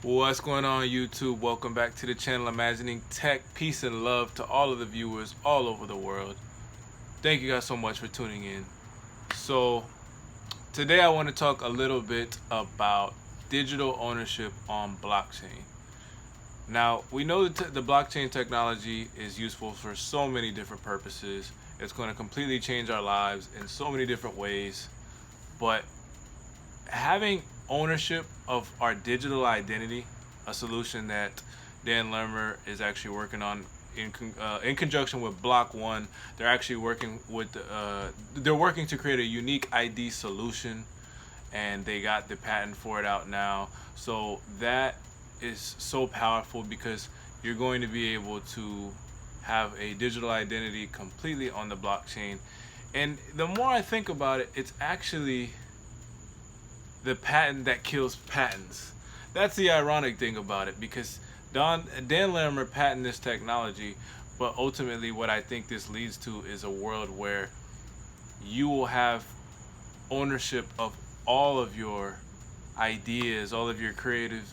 What's going on, YouTube? Welcome back to the channel Imagining Tech. Peace and love to all of the viewers all over the world. Thank you guys so much for tuning in. So today I want to talk a little bit about digital ownership on blockchain. Now, we know that the blockchain technology is useful for so many different purposes. It's going to completely change our lives in so many different ways. But having ownership of our digital identity, a solution that Dan Lermer is actually working on in conjunction with Block One. They're actually working with they're working to create a unique ID solution, and they got the patent for it out now. So that is so powerful because you're going to be able to have a digital identity completely on the blockchain. And the more I think about it, it's actually the patent that kills patents. That's the ironic thing about it, because Dan Larimer patented this technology, but ultimately what I think this leads to is a world where you will have ownership of all of your ideas, all of your creative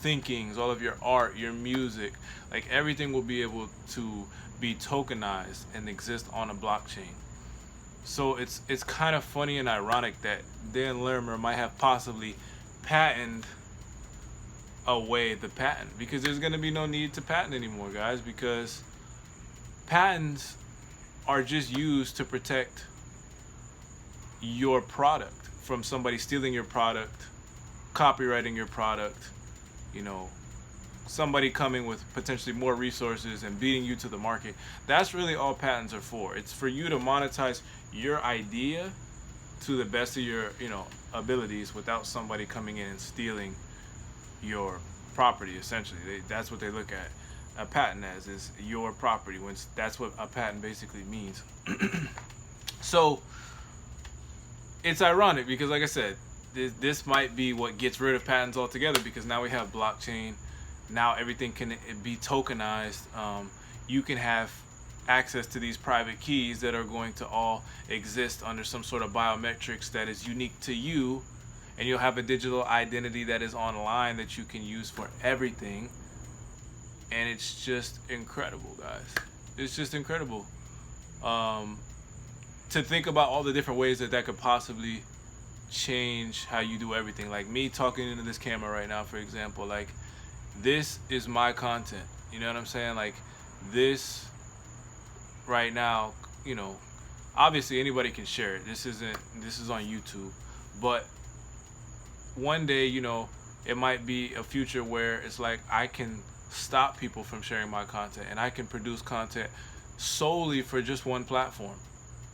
thinkings, all of your art, your music. Like, everything will be able to be tokenized and exist on a blockchain. So it's kind of funny and ironic that Dan Larimer might have possibly patented away the patent, because there's going to be no need to patent anymore, guys, because patents are just used to protect your product from somebody stealing your product, copywriting your product, you know, somebody coming with potentially more resources and beating you to the market. That's really all patents are for. It's for you to monetize your idea to the best of your, abilities, without somebody coming in and stealing your property. Essentially, that's what they look at a patent as, is your property. When that's what a patent basically means. So it's ironic because, like I said, this might be what gets rid of patents altogether, because now we have blockchain. Now everything can be tokenized. You can have access to these private keys that are going to all exist under some sort of biometrics that is unique to you, and you'll have a digital identity that is online that you can use for everything. And it's just incredible, guys. It's just incredible to think about all the different ways that could possibly change how you do everything. Like me talking into this camera right now, for example, like, this is my content. You know what I'm saying? Like, this right now, obviously anybody can share it. This is on YouTube. But one day, it might be a future where it's like I can stop people from sharing my content, and I can produce content solely for just one platform.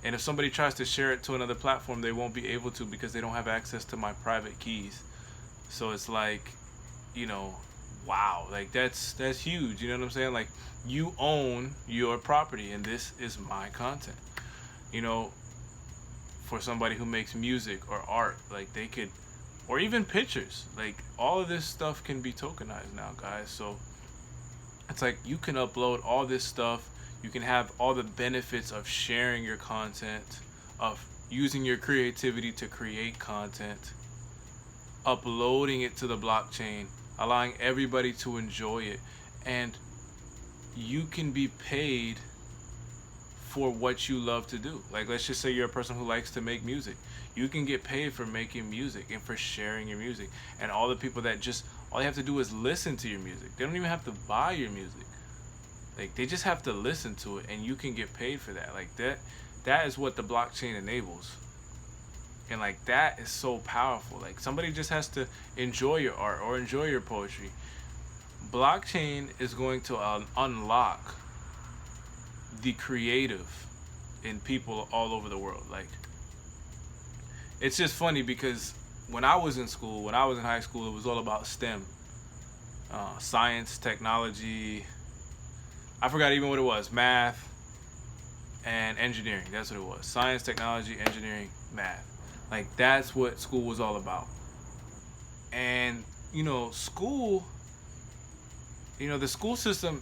And if somebody tries to share it to another platform, they won't be able to, because they don't have access to my private keys. So it's like, wow, like that's huge. You know what I'm saying? Like, you own your property, and this is my content. For somebody who makes music or art, like, they could, or even pictures, like, all of this stuff can be tokenized now, guys. So it's like you can upload all this stuff. You can have all the benefits of sharing your content, of using your creativity to create content, uploading it to the blockchain, allowing everybody to enjoy it. And you can be paid for what you love to do. Like, let's just say you're a person who likes to make music. You can get paid for making music and for sharing your music. And all the people that all they have to do is listen to your music. They don't even have to buy your music. Like, they just have to listen to it, and you can get paid for that. Like, that is what the blockchain enables. And, like, that is so powerful. Like, somebody just has to enjoy your art or enjoy your poetry. Blockchain is going to unlock the creative in people all over the world. Like, it's just funny because when I was in school, when I was in high school, it was all about STEM. Science, technology, I forgot even what it was. Math and engineering. That's what it was. Science, technology, engineering, math. Like, that's what school was all about. And, school, the school system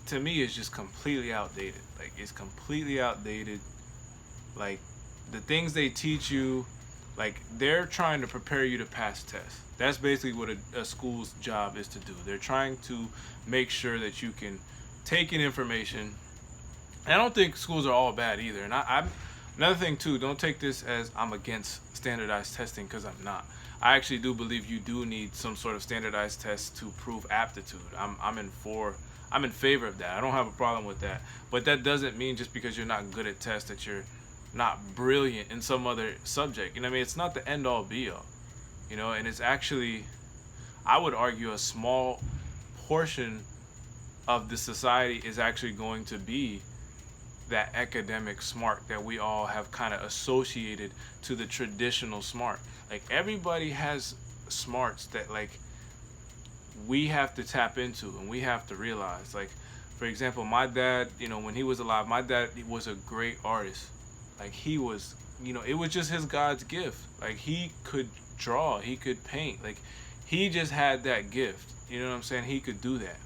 to me is just completely outdated. Like, it's completely outdated. Like, the things they teach you, Like, they're trying to prepare you to pass tests. That's basically what a school's job is to do. They're trying to make sure that you can take in information. And I don't think schools are all bad either. And I'm another thing too. Don't take this as I'm against standardized testing, because I'm not. I actually do believe you do need some sort of standardized test to prove aptitude. I'm in favor of that. I don't have a problem with that. But that doesn't mean just because you're not good at tests that you're not brilliant in some other subject. You know what I mean? It's not the end all be all. You know, and it's actually, I would argue, a small portion of the society is actually going to be that academic smart that we all have kind of associated to the traditional smart. Like, everybody has smarts that, like, we have to tap into and we have to realize. Like, for example, my dad, you know, when he was alive, my dad was a great artist. Like, he was, you know, it was just his God's gift. Like, he could draw, he could paint. Like, he just had that gift. You know what I'm saying? He could do that.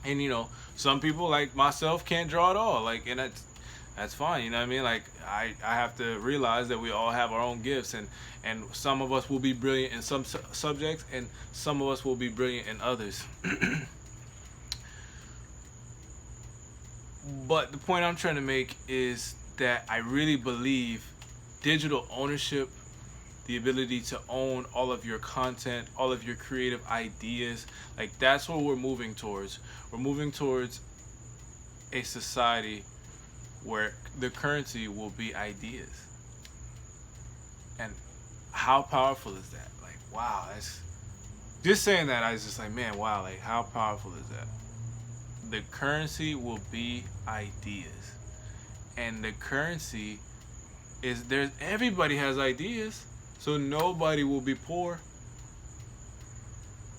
And, you know, some people like myself can't draw at all. Like, and that's fine. You know what I mean? Like, I have to realize that we all have our own gifts, and some of us will be brilliant in some subjects, and some of us will be brilliant in others. But the point I'm trying to make is that I really believe digital ownership, the ability to own all of your content, all of your creative ideas, like, that's what we're moving towards. We're moving towards a society where the currency will be ideas. And how powerful is that? Like, wow, that's just saying that, I was just like, man, wow, like, how powerful is that? The currency will be ideas. And the currency is, everybody has ideas. So nobody will be poor.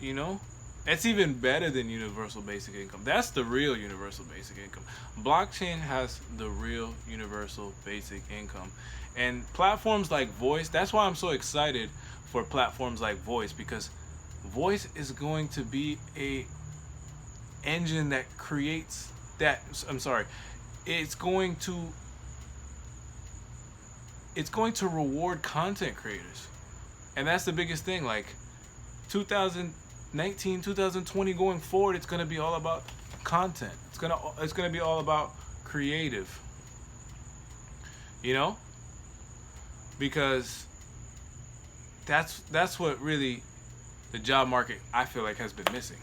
You know? That's even better than universal basic income. That's the real universal basic income. Blockchain has the real universal basic income. And platforms like Voice, that's why I'm so excited for platforms like Voice, because Voice is going to be a engine that creates that, it's going to reward content creators. And that's the biggest thing. Like, 2019, 2020 going forward, it's going to be all about content. It's going to be all about creative. You know? Because that's what really the job market, I feel like, has been missing.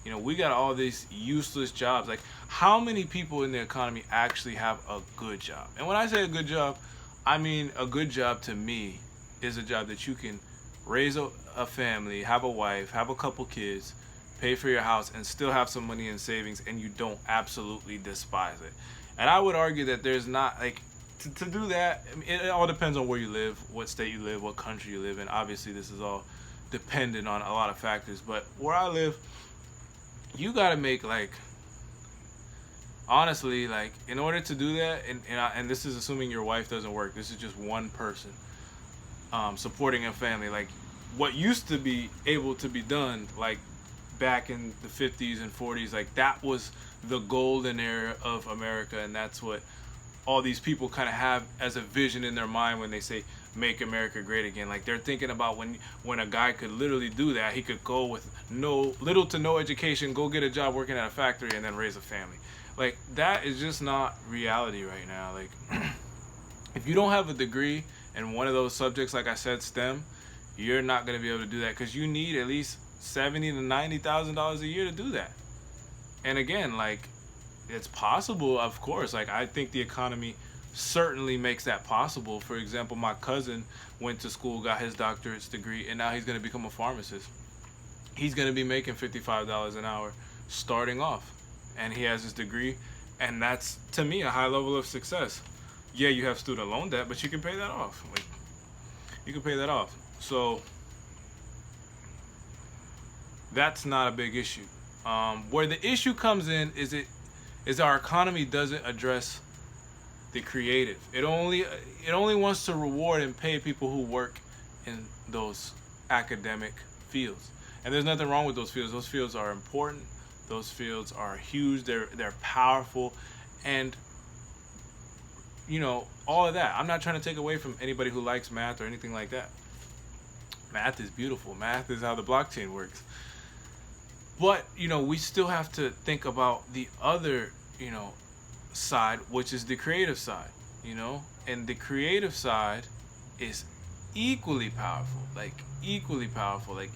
You know, we got all these useless jobs. Like, how many people in the economy actually have a good job? And when I say a good job, I mean, a good job to me is a job that you can raise a family, have a wife, have a couple kids, pay for your house, and still have some money in savings, and you don't absolutely despise it. And I would argue that there's not, like, to do that, I mean, it all depends on where you live, what state you live, what country you live in. Obviously, this is all dependent on a lot of factors. But where I live, you got to make, like, honestly, like, in order to do that, and this is assuming your wife doesn't work, this is just one person supporting a family. Like, what used to be able to be done, like, back in the 50s and 40s, like, that was the golden era of America. And that's what all these people kind of have as a vision in their mind when they say make America great again. Like, they're thinking about when a guy could literally do that. He could go with little to no education, go get a job working at a factory, and then raise a family. Like, that is just not reality right now. Like, if you don't have a degree in one of those subjects, like I said, STEM, you're not going to be able to do that, because you need at least $70,000 to $90,000 a year to do that. And again, like, it's possible, of course. Like, I think the economy certainly makes that possible. For example, my cousin went to school, got his doctorate's degree, and now he's going to become a pharmacist. He's going to be making $55 an hour starting off. And he has his degree, and that's, to me, a high level of success. Yeah, you have student loan debt, but you can pay that off. Like, you can pay that off. So that's not a big issue. Where the issue comes in is our economy doesn't address the creative. It only wants to reward and pay people who work in those academic fields. And there's nothing wrong with those fields. Those fields are important. Those fields are huge. They're powerful. And you know, all of that. I'm not trying to take away from anybody who likes math or anything like that. Math is beautiful. Math is how the blockchain works. But, you know, we still have to think about the other, you know, side, which is the creative side, you know? And the creative side is equally powerful. Like, equally powerful. Like,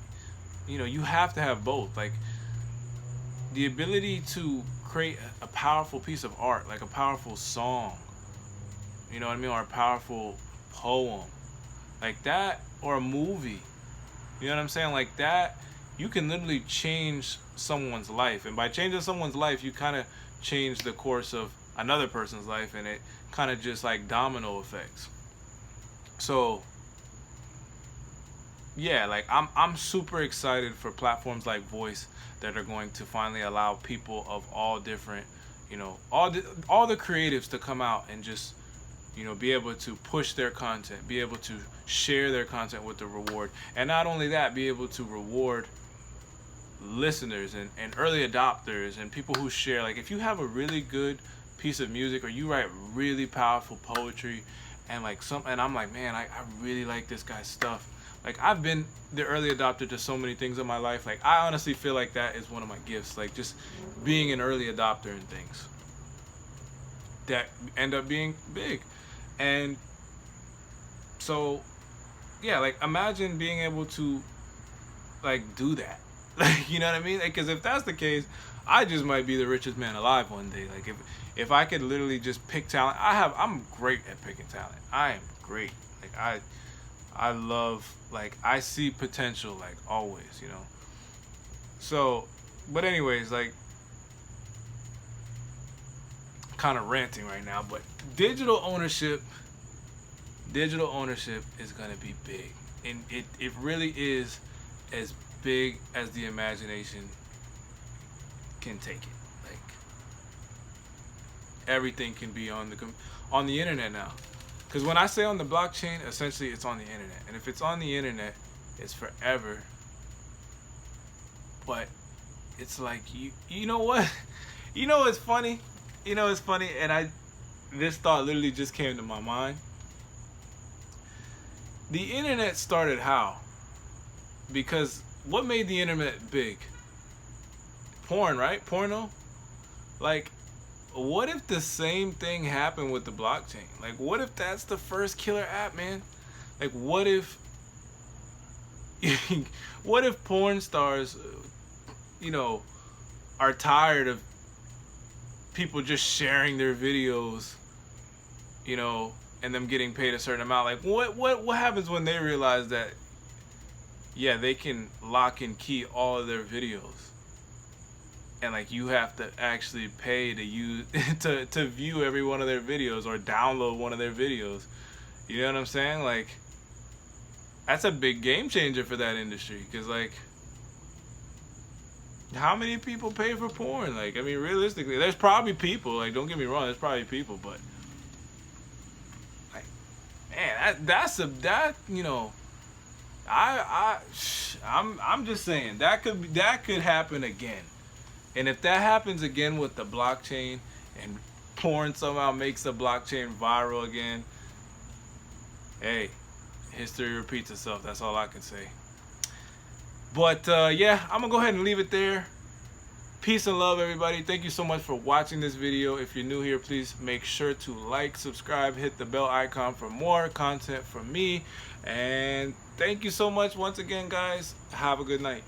you know, you have to have both. Like, the ability to create a powerful piece of art, like a powerful song, you know what I mean, or a powerful poem, like that, or a movie, you know what I'm saying, like that, you can literally change someone's life. And by changing someone's life, you kind of change the course of another person's life, and it kind of just like domino effects. So yeah, like I'm super excited for platforms like Voice that are going to finally allow people of all different, you know, all the creatives to come out and just, you know, be able to push their content, be able to share their content with the reward. And not only that, be able to reward listeners and early adopters and people who share. Like, if you have a really good piece of music, or you write really powerful poetry, and like and I'm like, man, I really like this guy's stuff. Like, I've been the early adopter to so many things in my life. Like, I honestly feel like that is one of my gifts. Like, just being an early adopter in things that end up being big. And so, yeah, like, imagine being able to, like, do that. Like, you know what I mean? Like, because if that's the case, I just might be the richest man alive one day. Like, if I could literally just pick talent, I'm great at picking talent. I am great. Like, I love, like, I see potential, like, always, you know. So, but anyways, like, kind of ranting right now, but digital ownership is gonna be big, and it really is as big as the imagination can take it. Like, everything can be on the internet now. Because when I say on the blockchain, essentially it's on the internet. And if it's on the internet, it's forever. But it's like, you know what? You know what's funny? You know what's funny? And this thought literally just came to my mind. The internet started how? Because what made the internet big? Porn, right? Porno? Like, what if the same thing happened with the blockchain? Like, what if that's the first killer app, man? Like, what if what if porn stars, you know, are tired of people just sharing their videos, you know, and them getting paid a certain amount? Like, what happens when they realize that, yeah, they can lock and key all of their videos? And like, you have to actually pay to use to view every one of their videos or download one of their videos. You know what I'm saying? Like, that's a big game changer for that industry. Because, like, how many people pay for porn? Like, I mean, realistically, there's probably people. Like, don't get me wrong, there's probably people, but like, man, that you know, I'm just saying that could happen again. And if that happens again with the blockchain, and porn somehow makes the blockchain viral again, hey, history repeats itself. That's all I can say. But yeah, I'm gonna go ahead and leave it there. Peace and love, everybody. Thank you so much for watching this video. If you're new here, please make sure to like, subscribe, hit the bell icon for more content from me. And thank you so much once again, guys. Have a good night.